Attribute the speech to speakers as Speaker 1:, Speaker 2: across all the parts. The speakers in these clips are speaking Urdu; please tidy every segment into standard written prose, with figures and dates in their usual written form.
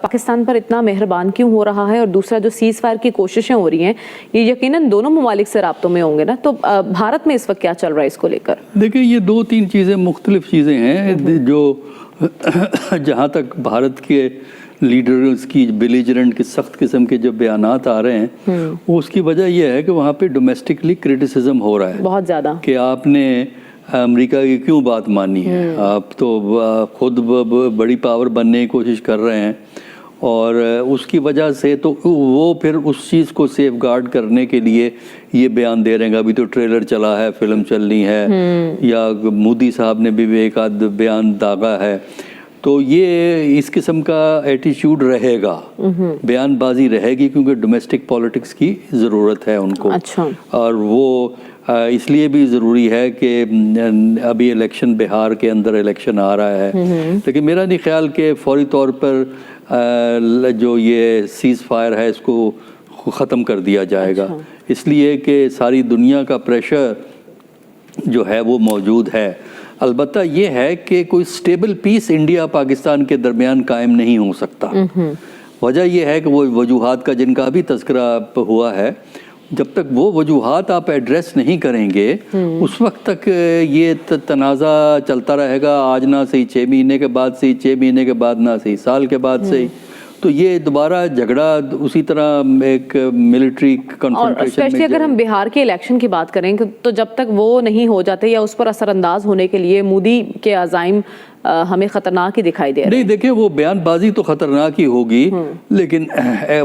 Speaker 1: پاکستان پر اتنا مہربان کیوں ہو رہا ہے, اور دوسرا جو سیز فائر کی کوششیں ہو رہی ہیں یہ یقیناً دونوں ممالک سے رابطوں میں ہوں گے نا, تو بھارت میں اس وقت کیا چل رہا ہے اس کو لے کر؟
Speaker 2: دیکھیں یہ 2-3 چیزیں مختلف چیزیں ہیں جو جہاں تک بھارت کے لیڈرز کی بیلیجرنٹ کی سخت قسم کے جو بیانات آ رہے ہیں اس کی وجہ یہ ہے کہ وہاں پہ ڈومیسٹکلی کرٹیسزم ہو رہا ہے
Speaker 1: بہت زیادہ, کہ
Speaker 2: آپ نے امریکہ کی کیوں بات مانی ہے, آپ تو خود بڑی پاور بننے کی کوشش کر رہے ہیں, اور اس کی وجہ سے تو وہ پھر اس چیز کو سیف گارڈ کرنے کے لیے یہ بیان دے رہے ہیں. ابھی تو ٹریلر چلا ہے, فلم چلنی ہے, یا مودی صاحب نے بھی ایک آدھ بیان داغا ہے, تو یہ اس قسم کا ایٹیچیوڈ رہے گا, بیان بازی رہے گی, کیونکہ ڈومیسٹک پالیٹکس کی ضرورت ہے ان کو. اور وہ اس لیے بھی ضروری ہے کہ ابھی الیکشن بہار کے اندر الیکشن آ رہا ہے, لیکن میرا نہیں خیال کہ فوری طور پر جو یہ سیز فائر ہے اس کو ختم کر دیا جائے گا, اس لیے کہ ساری دنیا کا پریشر جو ہے وہ موجود ہے. البتہ یہ ہے کہ کوئی سٹیبل پیس انڈیا پاکستان کے درمیان قائم نہیں ہو سکتا. وجہ یہ ہے کہ وہ وجوہات کا جن کا بھی تذکرہ ہوا ہے, جب تک وہ وجوہات آپ ایڈریس نہیں کریں گے اس وقت تک یہ تنازع چلتا رہے گا. آج نہ صحیح 6 مہینے کے بعد صحیح 6 مہینے کے بعد نہ صحیح سال کے بعد صحیح, تو یہ دوبارہ جھگڑا اسی طرح ایک ملٹری کنفرنٹیشن میں.
Speaker 1: اور اسپیشلی اگر ہم بہار کے الیکشن کی بات کریں تو جب تک وہ نہیں ہو جاتے یا اس پر اثر انداز ہونے کے لیے مودی کے عزائم ہمیں خطرناک ہی دکھائی دے رہے ہیں.
Speaker 2: نہیں دیکھیں وہ بیان بازی تو خطرناک ہی ہوگی, لیکن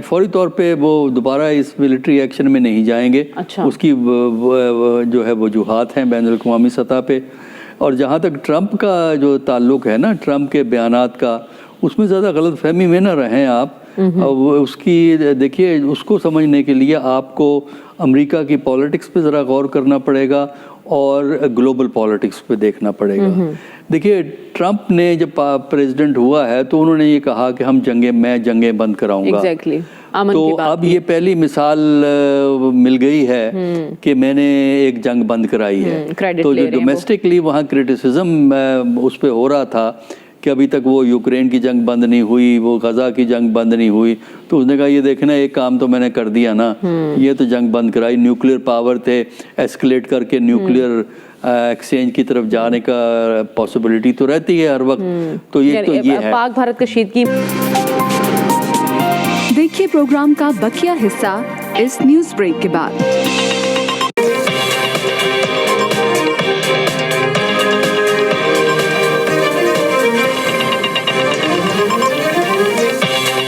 Speaker 2: فوری طور پہ وہ دوبارہ اس ملٹری ایکشن میں نہیں جائیں گے. اس کی جو ہے وجوہات ہیں بین الاقوامی سطح پہ. اور جہاں تک ٹرمپ کا جو تعلق ہے نا, ٹرمپ کے بیانات کا, اس میں زیادہ غلط فہمی میں نہ رہیں آپ. اس کی دیکھیے, اس کو سمجھنے کے لیے آپ کو امریکہ کی پالیٹکس پہ ذرا غور کرنا پڑے گا اور گلوبل پالیٹکس پہ دیکھنا پڑے گا. دیکھیے ٹرمپ نے جب پریزیڈنٹ ہوا ہے تو انہوں نے یہ کہا کہ میں جنگیں بند کراؤں گا. تو اب یہ پہلی مثال مل گئی ہے کہ میں نے ایک جنگ بند کرائی ہے. تو جو ڈومیسٹکلی وہاں کرٹیسزم اس پہ ہو رہا تھا کہ ابھی تک وہ یوکرین کی جنگ بند نہیں ہوئی, وہ غزہ کی جنگ بند نہیں ہوئی, تو اس نے کہا یہ دیکھنا ایک کام تو میں نے کر دیا نا, یہ تو جنگ بند کرائی. نیوکلیر پاور تھے, ایسکلیٹ کر کے نیوکلیر ایکسچینج کی طرف جانے کا پاسبلٹی تو رہتی ہے ہر وقت. تو یہ ہے
Speaker 1: پاک بھارت کشیدگی.
Speaker 3: دیکھیے پروگرام کا بقیہ حصہ اس نیوز بریک کے بعد.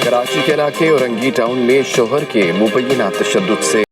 Speaker 4: کراچی کے علاقے اورنگی ٹاؤن میں شوہر کے مبینہ تشدد سے